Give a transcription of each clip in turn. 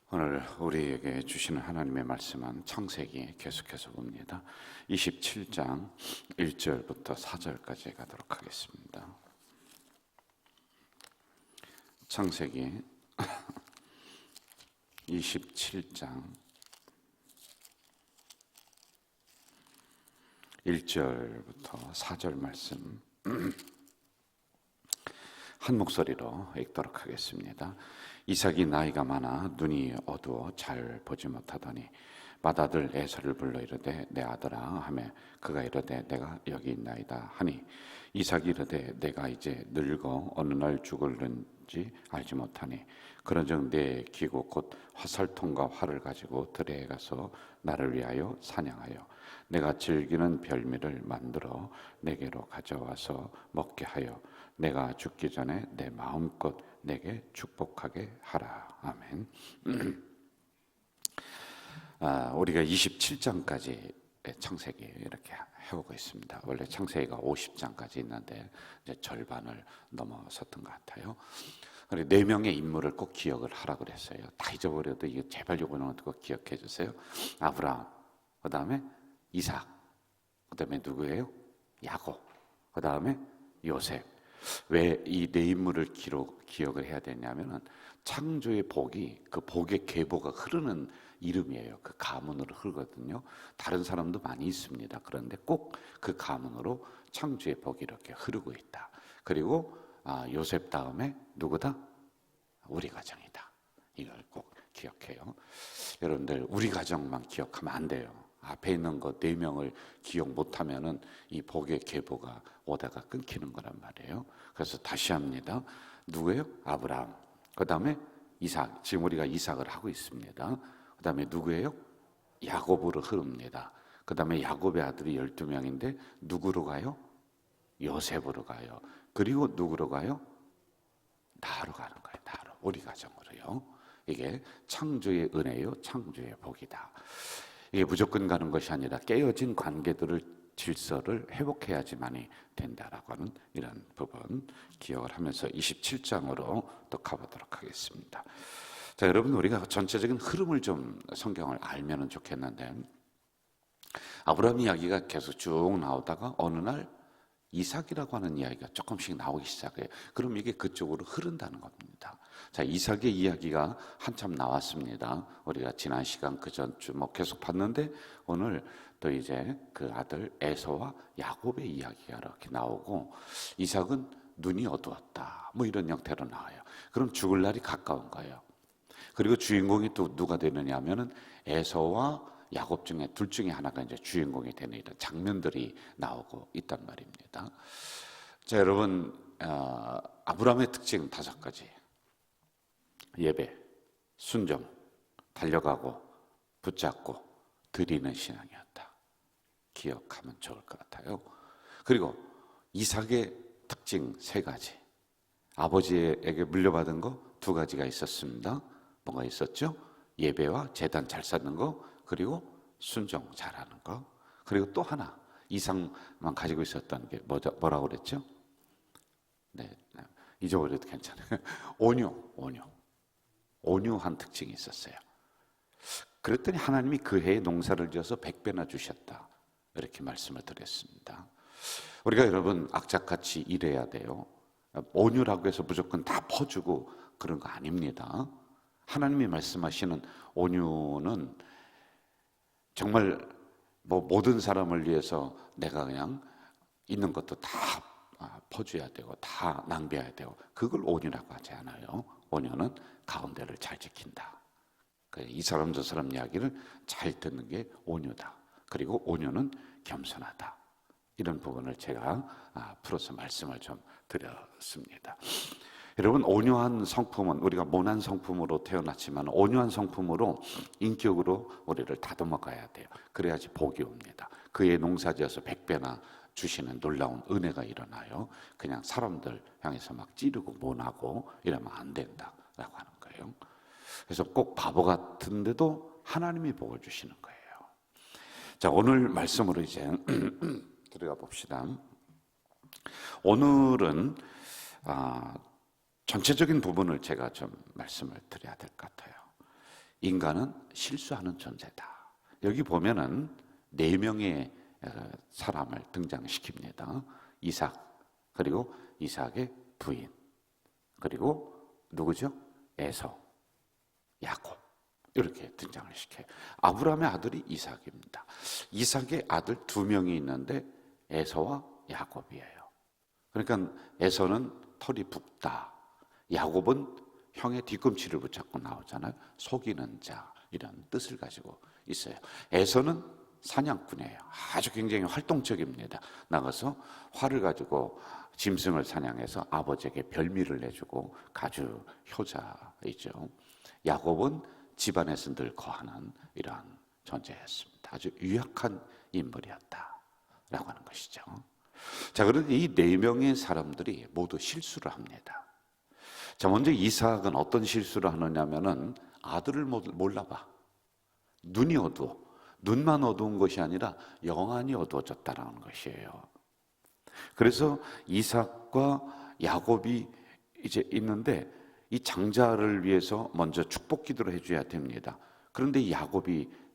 오늘 우리에게 주시는 하나님의 말씀은 창세기 계속해서 봅니다. 27장 1절부터 4절까지 가도록 하겠습니다. 창세기 27장 1절부터 4절 말씀 한 목소리로 읽도록 하겠습니다. 이삭이 나이가 많아 눈이 어두워 잘 보지 못하더니 맏아들 에서를 불러 이르되 내 아들아 하매 그가 이르되 내가 여기 있나이다 하니 이삭이 이르되 내가 이제 늙어 어느 날 죽을는지 알지 못하니 그런즉 내 기구 곧 화살통과 활을 가지고 들에 가서 나를 위하여 사냥하여 내가 즐기는 별미를 만들어 내게로 가져와서 먹게 하여 내가 죽기 전에 내 마음껏 내게 축복하게 하라. 아멘. 우리가 27장까지 창세기 이렇게 해오고 있습니다. 원래 창세기가 50장까지 있는데 이제 절반을 넘어섰던 것 같아요. 그리고 4명의 인물을 꼭 기억을 하라 그랬어요. 다 잊어버려도 이거 제발 요거는 꼭 기억해 주세요. 아브라함, 그 다음에 이삭, 그 다음에 누구예요? 야곱, 그 다음에 요셉. 왜 이 4인물을 기억을 해야 되냐면은 창조의 복이 그 복의 계보가 흐르는 이름이에요. 그 가문으로 흐르거든요. 다른 사람도 많이 있습니다. 그런데 꼭 그 가문으로 창조의 복이 이렇게 흐르고 있다. 그리고 요셉 다음에 누구다? 우리 가정이다. 이걸 꼭 기억해요. 여러분들 우리 가정만 기억하면 안 돼요. 앞에 있는 것 4명을 기억 못하면은 이 복의 계보가 오다가 끊기는 거란 말이에요. 그래서 다시 합니다. 누구예요? 아브라함. 그 다음에 이삭. 지금 우리가 이삭을 하고 있습니다. 그 다음에 누구예요? 야곱으로 흐릅니다. 그 다음에 야곱의 아들이 12명인데 누구로 가요? 요셉으로 가요. 그리고 누구로 가요? 나로 가는 거예요. 나로. 우리 가정으로요. 이게 창조의 은혜요. 창조의 복이다. 이게 무조건 가는 것이 아니라 깨어진 관계들을 질서를 회복해야지만이 된다라고 하는 이런 부분 기억을 하면서 27장으로 또 가보도록 하겠습니다. 자, 여러분 우리가 전체적인 흐름을 좀 성경을 알면 좋겠는데 아브라함 이야기가 계속 쭉 나오다가 어느 날 이삭이라고 하는 이야기가 조금씩 나오기 시작해요. 그럼 이게 그쪽으로 흐른다는 겁니다. 자, 이삭의 이야기가 한참 나왔습니다. 우리가 지난 시간 그 전주 계속 봤는데 오늘 또 이제 그 아들 에서와 야곱의 이야기가 이렇게 나오고 이삭은 눈이 어두웠다. 이런 형태로 나와요. 그럼 죽을 날이 가까운 거예요. 그리고 주인공이 또 누가 되느냐 하면은 에서와 야곱 중에 둘 중에 하나가 이제 주인공이 되는 이런 장면들이 나오고 있단 말입니다. 자, 여러분, 아브라함의 특징 5가지. 예배, 순종, 달려가고, 붙잡고, 드리는 신앙이었다. 기억하면 좋을 것 같아요. 그리고 이삭의 특징 3가지. 아버지에게 물려받은 거 2가지가 있었습니다. 뭐가 있었죠? 예배와 제단 잘 쌓는 거, 그리고 순종 잘하는 거. 그리고 또 하나 이상만 가지고 있었던 게 뭐라고 그랬죠? 네, 잊어버려도 괜찮아요. 온유한 특징이 있었어요. 그랬더니 하나님이 그 해에 농사를 지어서 100배나 주셨다. 이렇게 말씀을 드렸습니다. 우리가 여러분 악착같이 일해야 돼요. 온유라고 해서 무조건 다 퍼주고 그런 거 아닙니다. 하나님이 말씀하시는 온유는 정말 모든 사람을 위해서 내가 그냥 있는 것도 다 퍼줘야 되고 다 낭비해야 되고 그걸 온유라고 하지 않아요. 온유는 가운데를 잘 지킨다. 이 사람 저 사람 이야기를 잘 듣는 게 온유다. 그리고 온유는 겸손하다. 이런 부분을 제가 풀어서 말씀을 좀 드렸습니다. 여러분 온유한 성품은 우리가 모난 성품으로 태어났지만 온유한 성품으로 인격으로 우리를 다듬어 가야 돼요. 그래야지 복이 옵니다. 그의 농사지어서 100배나 주시는 놀라운 은혜가 일어나요. 그냥 사람들 향해서 막 찌르고 모나고 이러면 안 된다라고 하는 거예요. 그래서 꼭 바보 같은데도 하나님이 복을 주시는 거예요. 자, 오늘 말씀으로 이제 들어가 봅시다. 오늘은 전체적인 부분을 제가 좀 말씀을 드려야 될 것 같아요. 인간은 실수하는 존재다. 여기 보면은 4명의 사람을 등장시킵니다. 이삭, 그리고 이삭의 부인, 그리고 누구죠? 에서, 야곱, 이렇게 등장을 시켜요. 아브라함의 아들이 이삭입니다. 이삭의 아들 2명이 있는데 에서와 야곱이에요. 그러니까 에서는 털이 붓다, 야곱은 형의 뒤꿈치를 붙잡고 나오잖아요. 속이는 자, 이런 뜻을 가지고 있어요. 에서는 사냥꾼이에요. 아주 굉장히 활동적입니다. 나가서 활을 가지고 짐승을 사냥해서 아버지에게 별미를 내주고 가주 효자이죠. 야곱은 집안에서 늘 거하는 이러한 존재였습니다. 아주 유약한 인물이었다라고 하는 것이죠. 자, 그런데 이 4명의 사람들이 모두 실수를 합니다. 자, 먼저 이삭은 어떤 실수를 하느냐면은 아들을 몰라봐. 눈이 어두워. 눈만 어두운 것이 아니라 영안이 어두워졌다라는 것이에요. 그래서 이삭과 야곱이 이제 있는데 이 장자를 위해서 먼저 축복 기도를 해줘야 됩니다. 그런데 야곱이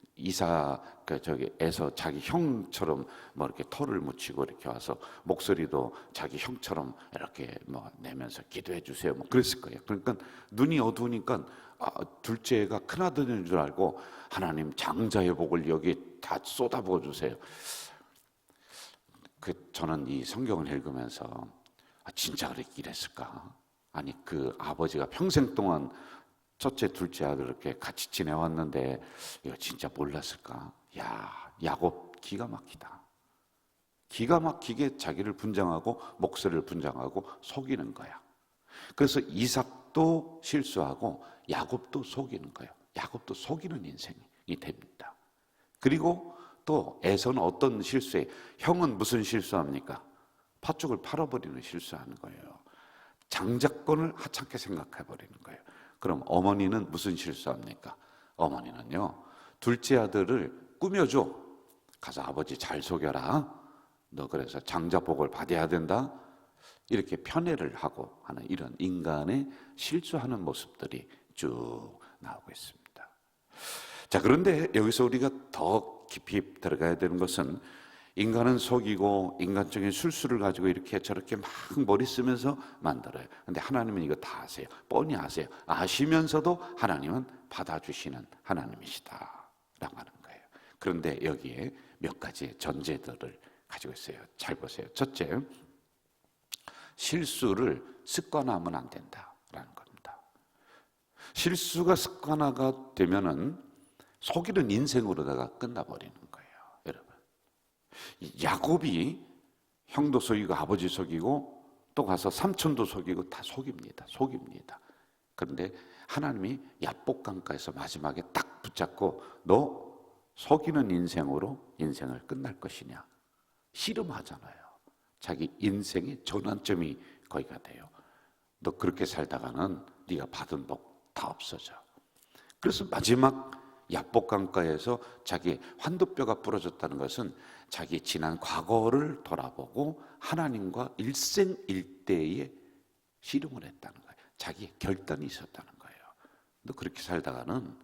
에서 자기 형처럼 뭐 이렇게 털을 묻히고 이렇게 와서 목소리도 자기 형처럼 이렇게 뭐 내면서 기도해 주세요. 뭐 그랬을 거예요. 그러니까 눈이 어두우니까 둘째가 큰아들인 줄 알고 하나님 장자의 복을 여기 다 쏟아부어 주세요. 저는 이 성경을 읽으면서 진짜 이랬을까? 아니 그 아버지가 평생 동안 첫째, 둘째 아들 이렇게 같이 지내왔는데 이거 진짜 몰랐을까? 야, 야곱 기가 막히다. 기가 막히게 자기를 분장하고 목소리를 분장하고 속이는 거야. 그래서 이삭도 실수하고 야곱도 속이는 거예요. 야곱도 속이는 인생이 됩니다. 그리고 또 에서는 어떤 실수에, 형은 무슨 실수합니까? 팥죽을 팔아버리는 실수하는 거예요. 장자권을 하찮게 생각해버리는 거예요. 그럼 어머니는 무슨 실수합니까? 어머니는요, 둘째 아들을 꾸며줘. 가서 아버지 잘 속여라. 너 그래서 장자복을 받아야 된다. 이렇게 편애를 하고 하는 이런 인간의 실수하는 모습들이 쭉 나오고 있습니다. 자, 그런데 여기서 우리가 더 깊이 들어가야 되는 것은 인간은 속이고 인간적인 술수를 가지고 이렇게 저렇게 막 머리 쓰면서 만들어요. 근데 하나님은 이거 다 아세요. 뻔히 아세요. 아시면서도 하나님은 받아주시는 하나님이시다 라고 하는 거예요. 그런데 여기에 몇 가지 전제들을 가지고 있어요. 잘 보세요. 첫째, 실수를 습관화하면 안 된다라는 겁니다. 실수가 습관화가 되면은 속이는 인생으로다가 끝나버리는 거예요. 여러분, 야곱이 형도 속이고 아버지 속이고 또 가서 삼촌도 속이고 다 속입니다. 그런데 하나님이 야복강가에서 마지막에 딱 붙잡고 너 속이는 인생으로 인생을 끝날 것이냐, 씨름하잖아요. 자기 인생의 전환점이 거기가 돼요. 너 그렇게 살다가는 네가 받은 복 다 없어져. 그래서 마지막 야복강가에서 자기 환도뼈가 부러졌다는 것은 자기 지난 과거를 돌아보고 하나님과 일생일대의 씨름을 했다는 거예요. 자기 결단이 있었다는 거예요. 너 그렇게 살다가는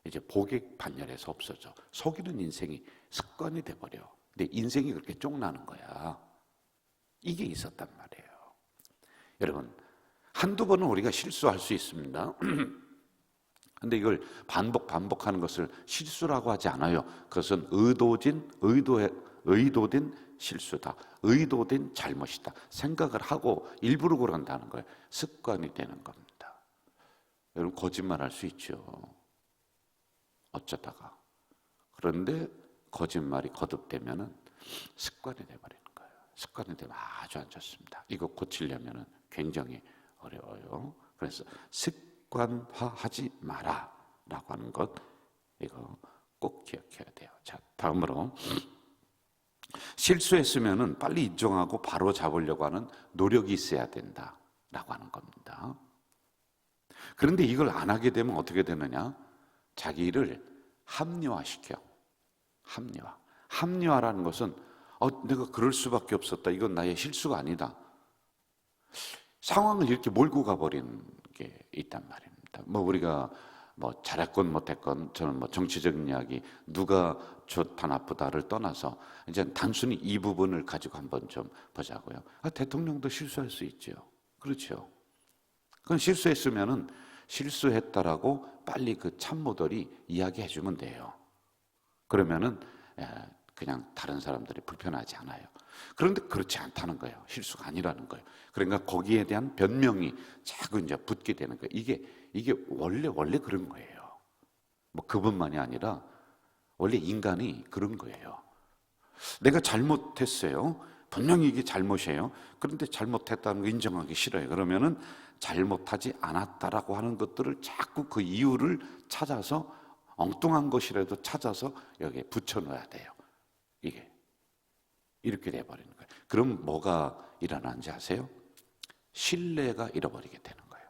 이제 복의 반열에서 없어져. 속이는 인생이 습관이 돼버려. 근데 인생이 그렇게 쪽나는 거야. 이게 있었단 말이에요. 여러분, 한두 번은 우리가 실수할 수 있습니다. 근데 이걸 반복하는 것을 실수라고 하지 않아요. 그것은 의도된 실수다. 의도된 잘못이다. 생각을 하고 일부러 그런다는 거예요. 습관이 되는 겁니다. 여러분, 거짓말할 수 있죠. 어쩌다가. 그런데 거짓말이 거듭되면은 습관이 돼버리는 거예요. 습관이 되면 아주 안 좋습니다. 이거 고치려면은 굉장히 어려워요. 그래서 습관화하지 마라 라고 하는 것, 이거 꼭 기억해야 돼요. 자, 다음으로 실수했으면은 빨리 인정하고 바로 잡으려고 하는 노력이 있어야 된다 라고 하는 겁니다. 그런데 이걸 안 하게 되면 어떻게 되느냐? 자기를 합리화시켜. 합리화라는 것은 내가 그럴 수밖에 없었다. 이건 나의 실수가 아니다. 상황을 이렇게 몰고 가버리는 게 있단 말입니다. 뭐 우리가 뭐 잘했건 못했건 저는 뭐 정치적인 이야기 누가 좋다 나쁘다를 떠나서 이제 단순히 이 부분을 가지고 한번 좀 보자고요. 대통령도 실수할 수 있죠. 그렇죠. 그건 실수했으면은 실수했다라고 빨리 그 참모들이 이야기해 주면 돼요. 그러면은 그냥 다른 사람들이 불편하지 않아요. 그런데 그렇지 않다는 거예요. 실수가 아니라는 거예요. 그러니까 거기에 대한 변명이 자꾸 이제 붙게 되는 거예요. 이게 원래 그런 거예요. 뭐 그분만이 아니라 원래 인간이 그런 거예요. 내가 잘못했어요. 분명히 이게 잘못이에요. 그런데 잘못했다는 거 인정하기 싫어요. 그러면은 잘못하지 않았다라고 하는 것들을 자꾸 그 이유를 찾아서 엉뚱한 것이라도 찾아서 여기에 붙여넣어야 돼요. 이게 이렇게 돼버리는 거예요. 그럼 뭐가 일어나는지 아세요? 신뢰가 잃어버리게 되는 거예요.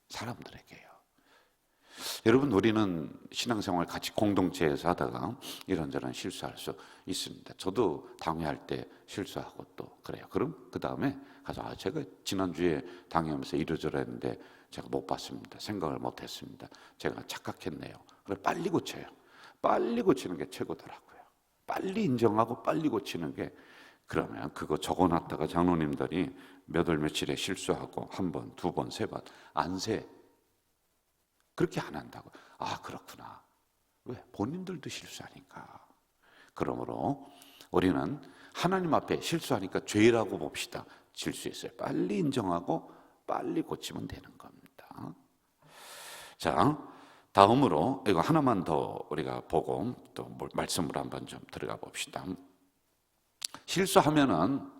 사람들에게요. 여러분, 우리는 신앙생활 같이 공동체에서 하다가 이런저런 실수할 수 있습니다. 저도 당회할 때 실수하고 또 그래요. 그럼 그 다음에 가서 제가 지난주에 당회하면서 이러저러 했는데 제가 못 봤습니다. 생각을 못 했습니다. 제가 착각했네요. 그래 빨리 고쳐요. 빨리 고치는 게 최고더라고요. 빨리 인정하고 빨리 고치는 게. 그러면 그거 적어놨다가 장로님들이 몇 월 며칠에 실수하고 한 번, 두 번, 세 번 안 세. 그렇게 안 한다고. 그렇구나. 왜? 본인들도 실수하니까. 그러므로 우리는 하나님 앞에 실수하니까 죄라고 봅시다. 실수했어요. 빨리 인정하고 빨리 고치면 되는 겁니다. 자, 다음으로 이거 하나만 더 우리가 보고 또 말씀으로 한번 좀 들어가 봅시다. 실수하면은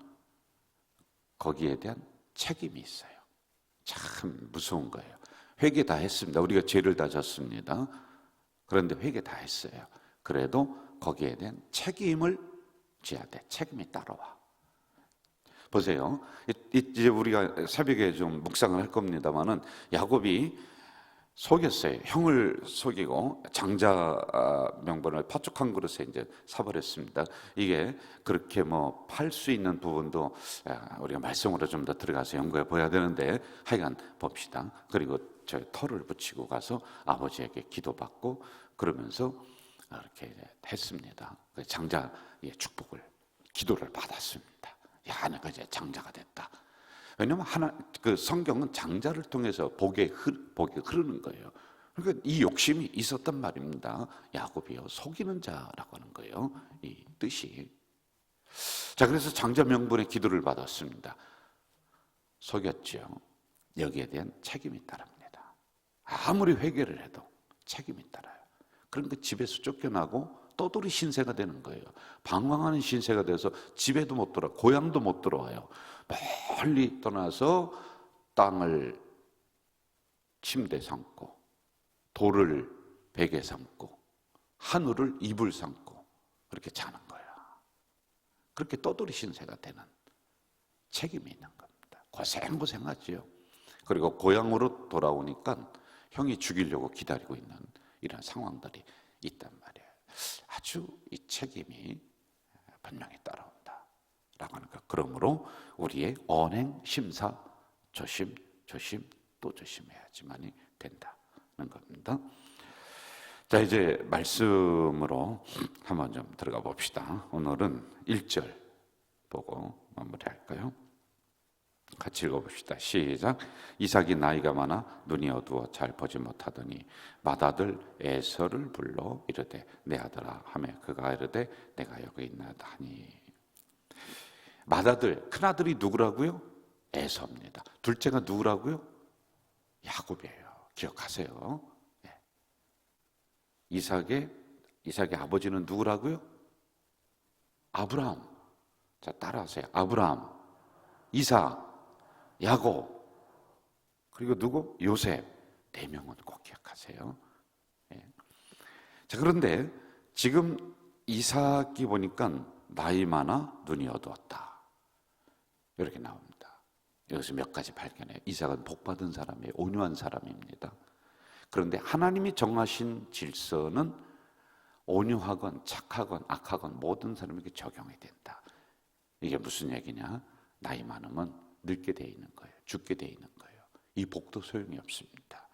거기에 대한 책임이 있어요. 참 무서운 거예요. 회개 다 했습니다. 우리가 죄를 다 졌습니다. 그런데 회개 다 했어요. 그래도 거기에 대한 책임을 져야 돼. 책임이 따라와. 보세요. 이제 우리가 새벽에 좀 묵상을 할 겁니다만은 야곱이 속였어요. 형을 속이고 장자 명분을 팥죽 그릇에 이제 사버렸습니다. 이게 그렇게 뭐 팔 수 있는 부분도 우리가 말씀으로 좀 더 들어가서 연구해 봐야 되는데 하여간 봅시다. 그리고 저 털을 붙이고 가서 아버지에게 기도받고 그러면서 이렇게 했습니다. 장자의 축복을 기도를 받았습니다. 야, 내가 이제 장자가 됐다. 왜냐하면 그 성경은 장자를 통해서 복이 흐르는 거예요. 그러니까 이 욕심이 있었단 말입니다. 야곱이요, 속이는 자라고 하는 거예요. 이 뜻이. 자, 그래서 장자 명분의 기도를 받았습니다. 속였죠. 여기에 대한 책임이 따릅니다. 아무리 회개를 해도 책임이 따라요. 그러니까 집에서 쫓겨나고 떠돌이 신세가 되는 거예요. 방황하는 신세가 돼서 집에도 못 들어와, 고향도 못 들어와요. 멀리 떠나서 땅을 침대 삼고 돌을 베개 삼고 하늘을 이불 삼고 그렇게 자는 거야. 그렇게 떠돌이 신세가 되는 책임이 있는 겁니다. 고생하지요. 그리고 고향으로 돌아오니까 형이 죽이려고 기다리고 있는 이런 상황들이 있단 말이에요. 아주 이 책임이 분명히 따라온다 라고 하는 것. 그러므로 우리의 언행, 심사, 조심 또 조심해야지만이 된다는 겁니다. 자, 이제 말씀으로 한번 좀 들어가 봅시다. 오늘은 1절 보고 마무리할까요? 같이 읽어봅시다. 시작. 이삭이 나이가 많아 눈이 어두워 잘 보지 못하더니 맏아들 에서를 불러 이르되 내 아들아 하매 그가 이르되 내가 여기 있나이다 하니. 맏아들, 큰아들이 누구라고요? 에서입니다. 둘째가 누구라고요? 야곱이에요. 기억하세요. 네. 이삭의 아버지는 누구라고요? 아브라함. 자, 따라하세요. 아브라함, 이삭, 야곱, 그리고 누구? 요셉. 4명은 꼭 기억하세요. 네. 자, 그런데 지금 이삭이 보니까 나이 많아 눈이 어두웠다. 이렇게 나옵니다. 여기서 몇 가지 발견해요. 이삭은 복받은 사람이에요. 온유한 사람입니다. 그런데 하나님이 정하신 질서는 온유하건 착하건 악하건 모든 사람에게 적용이 된다. 이게 무슨 얘기냐? 나이 많으면 늙게 돼 있는 거예요. 죽게 돼 있는 거예요. 이 복도 소용이 없습니다.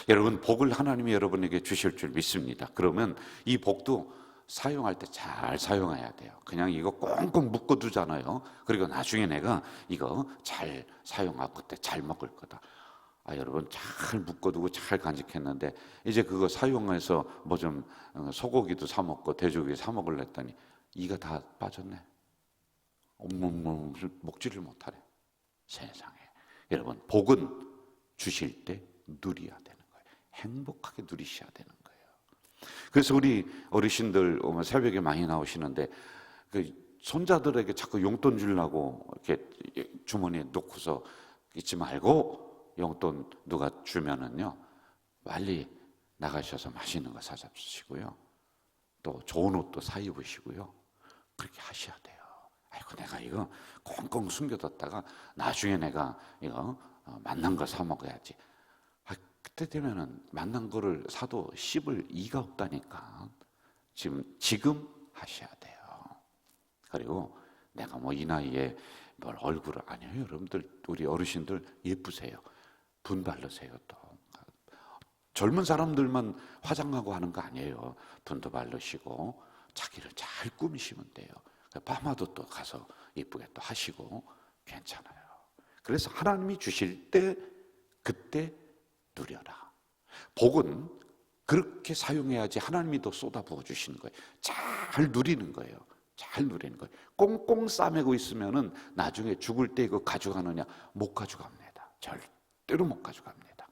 여러분, 복을 하나님이 여러분에게 주실 줄 믿습니다. 그러면 이 복도 사용할 때 잘 사용해야 돼요. 그냥 이거 꽁꽁 묶어두잖아요. 그리고 나중에 내가 이거 잘 사용하고 그때 잘 먹을 거다. 여러분, 잘 묶어두고 잘 간직했는데 이제 그거 사용해서 뭐 좀 소고기도 사 먹고 돼지고기 사 먹으려 했더니 이가 다 빠졌네. 먹지를 못하네. 세상에. 여러분, 복은 주실 때 누려야 되는 거예요. 행복하게 누리셔야 되는 거예요. 그래서 우리 어르신들 새벽에 많이 나오시는데 그 손자들에게 자꾸 용돈 주려고 이렇게 주머니에 놓고서 있지 말고 용돈 누가 주면은요, 빨리 나가셔서 맛있는 거 사잡수시고요, 또 좋은 옷도 사 입으시고요, 그렇게 하셔야 돼요. 아이고, 내가 이거 꽁꽁 숨겨뒀다가 나중에 내가 이거 만난 거 사 먹어야지. 그때 되면은 만난 거를 사도 씹을 이가 없다니까. 지금 하셔야 돼요. 그리고 내가 뭐 이 나이에 뭘 얼굴을, 아니에요. 여러분들, 우리 어르신들 예쁘세요. 분 바르세요. 또 젊은 사람들만 화장하고 하는 거 아니에요. 분도 바르시고 자기를 잘 꾸미시면 돼요. 파마도 또 가서 예쁘게 또 하시고 괜찮아요. 그래서 하나님이 주실 때 그때 누려라. 복은 그렇게 사용해야지 하나님이 더 쏟아부어 주시는 거예요. 잘 누리는 거예요. 잘 누리는 거예요. 꽁꽁 싸매고 있으면은 나중에 죽을 때 이거 가져가느냐? 못 가져갑니다. 절대로 못 가져갑니다.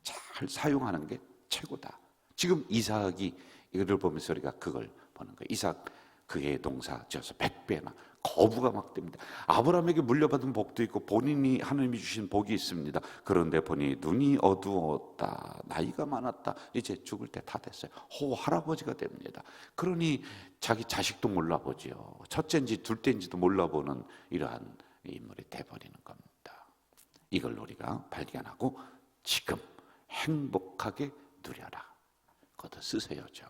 잘 사용하는 게 최고다. 지금 이삭이 이걸 보면서 우리가 그걸 보는 거예요. 이삭 그의 동사 지어서 100배나 거부가 막 됩니다. 아브라함에게 물려받은 복도 있고 본인이 하나님이 주신 복이 있습니다. 그런데 보니 눈이 어두웠다, 나이가 많았다, 이제 죽을 때 다 됐어요. 할아버지가 됩니다. 그러니 자기 자식도 몰라보지요. 첫째인지 둘째인지도 몰라보는 이러한 인물이 돼버리는 겁니다. 이걸 우리가 발견하고 지금 행복하게 누려라. 그것도 쓰세요. 좀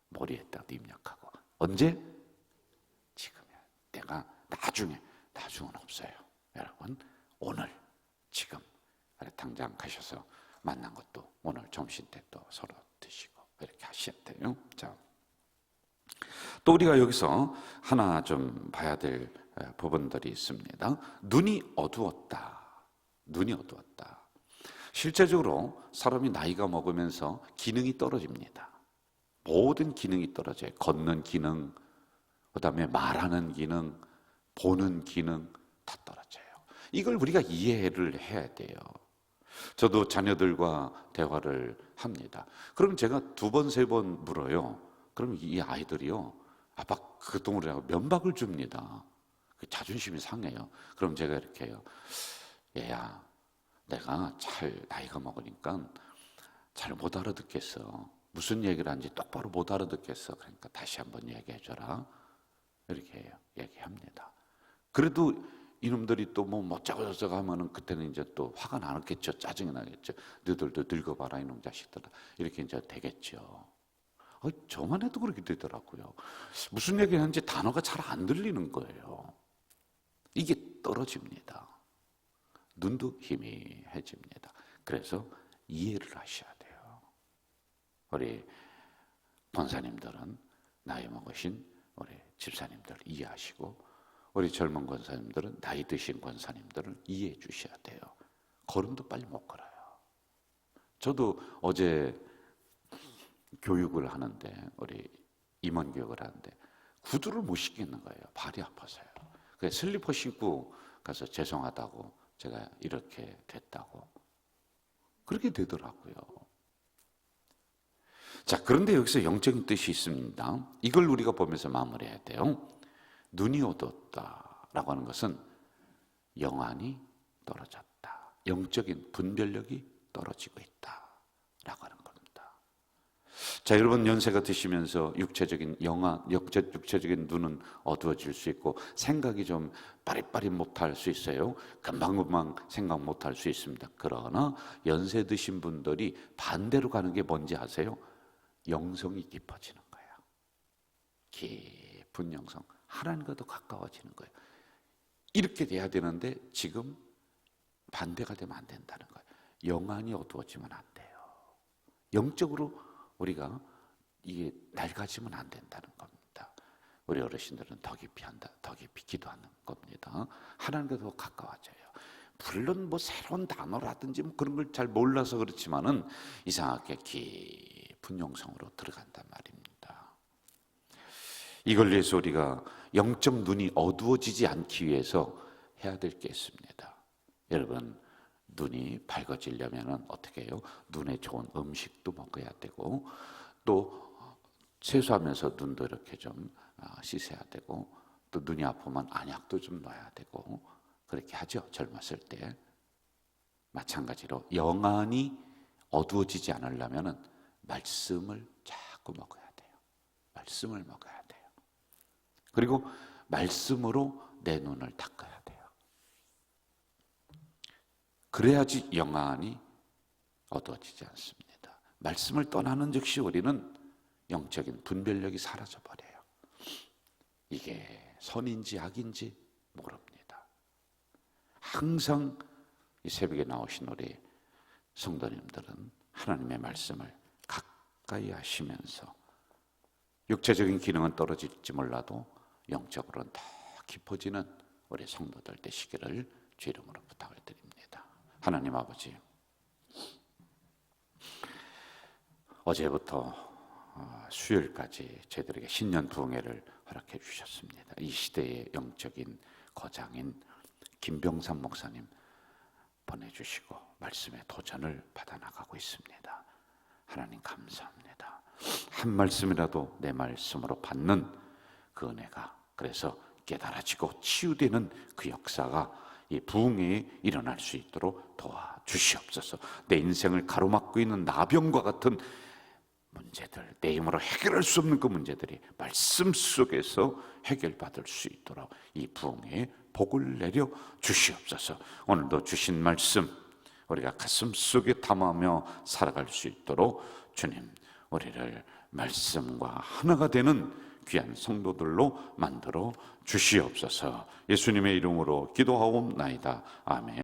머리에 딱 입력하고. 언제? 지금이야. 내가 나중은 없어요. 여러분, 오늘 지금 당장 가셔서 만난 것도 오늘 점심 때 또 서로 드시고 이렇게 하셔야 돼요. 자, 또 우리가 여기서 하나 좀 봐야 될 부분들이 있습니다. 눈이 어두웠다. 눈이 어두웠다. 실제적으로 사람이 나이가 먹으면서 기능이 떨어집니다. 모든 기능이 떨어져요. 걷는 기능, 그다음에 말하는 기능, 보는 기능 다 떨어져요. 이걸 우리가 이해를 해야 돼요. 저도 자녀들과 대화를 합니다. 그럼 제가 2번, 3번 물어요. 그럼 이 아이들이요, 아빠 그 동물이라고 면박을 줍니다. 자존심이 상해요. 그럼 제가 이렇게 해요. 얘야, 내가 잘 나이가 먹으니까 잘 못 알아듣겠어. 무슨 얘기를 하는지 똑바로 못 알아듣겠어. 그러니까 다시 한번 얘기해줘라. 이렇게 해요. 얘기합니다. 그래도 이놈들이 또 뭐 못자고 저쩌고 하면은 그때는 이제 또 화가 나겠죠. 짜증이 나겠죠. 너희들도 늙어봐라 이놈 자식들아. 이렇게 이제 되겠죠. 저만 해도 그렇게 되더라고요. 무슨 얘기 하는지 단어가 잘 안 들리는 거예요. 이게 떨어집니다. 눈도 희미해집니다. 그래서 이해를 하셔야 돼요. 우리 권사님들은 나이 먹으신 우리 집사님들 이해하시고, 우리 젊은 권사님들은 나이 드신 권사님들을 이해해 주셔야 돼요. 걸음도 빨리 못 걸어요. 저도 어제 교육을 하는데, 우리 임원 교육을 하는데 구두를 못 신겠는 거예요. 발이 아파서요. 그래서 슬리퍼 신고 가서 죄송하다고, 제가 이렇게 됐다고. 그렇게 되더라고요. 자, 그런데 여기서 영적인 뜻이 있습니다. 이걸 우리가 보면서 마무리해야 돼요. 눈이 어두웠다라고 하는 것은 영안이 떨어졌다. 영적인 분별력이 떨어지고 있다라고 하는 겁니다. 자, 여러분, 연세가 드시면서 육체적인 육체적인 눈은 어두워질 수 있고 생각이 좀 빠릿빠릿 못할 수 있어요. 금방금방 생각 못할 수 있습니다. 그러나 연세 드신 분들이 반대로 가는 게 뭔지 아세요? 영성이 깊어지는 거예요. 깊은 영성, 하나님과 더 가까워지는 거예요. 이렇게 돼야 되는데 지금 반대가 되면 안 된다는 거예요. 영안이 어두워지면 안 돼요. 영적으로 우리가 이게 낡아지면 안 된다는 겁니다. 우리 어르신들은 더 깊이 한다, 더 깊이 기도하는 겁니다. 하나님과 더 가까워져요. 물론 뭐 새로운 단어라든지 뭐 그런 걸 잘 몰라서 그렇지만은 이상하게 깊은 영성으로 들어간단 말입니다. 이걸 위해서 우리가 영적 눈이 어두워지지 않기 위해서 해야 될 게 있습니다. 여러분, 눈이 밝아지려면 어떻게 해요? 눈에 좋은 음식도 먹어야 되고, 또 세수하면서 눈도 이렇게 좀 씻어야 되고, 또 눈이 아프면 안약도 좀 넣어야 되고, 그렇게 하죠. 젊었을 때. 마찬가지로 영안이 어두워지지 않으려면 말씀을 자꾸 먹어야 돼요. 말씀을 먹어야 돼요. 그리고 말씀으로 내 눈을 닦아야 돼요. 그래야지 영안이 어두워지지 않습니다. 말씀을 떠나는 즉시 우리는 영적인 분별력이 사라져버려요. 이게 선인지 악인지 모릅니다. 항상 이 새벽에 나오신 우리 성도님들은 하나님의 말씀을 가까이 하시면서 육체적인 기능은 떨어질지 몰라도 영적으로는 더 깊어지는 우리 성도들 되시기를 주 이름으로 부탁을 드립니다. 하나님 아버지, 어제부터 수요일까지 저희들에게 신년 부흥회를 허락해 주셨습니다. 이 시대의 영적인 거장인 김병삼 목사님 보내주시고 말씀의 도전을 받아나가고 있습니다. 하나님 감사합니다. 한 말씀이라도 내 말씀으로 받는 그 은혜가, 그래서 깨달아지고 치유되는 그 역사가 이 부흥회에 일어날 수 있도록 도와주시옵소서. 내 인생을 가로막고 있는 나병과 같은 문제들, 내 힘으로 해결할 수 없는 그 문제들이 말씀 속에서 해결받을 수 있도록 이 부흥회에 복을 내려 주시옵소서. 오늘도 주신 말씀 우리가 가슴 속에 담아며 살아갈 수 있도록 주님, 우리를 말씀과 하나가 되는 귀한 성도들로 만들어 주시옵소서. 예수님의 이름으로 기도하옵나이다. 아멘.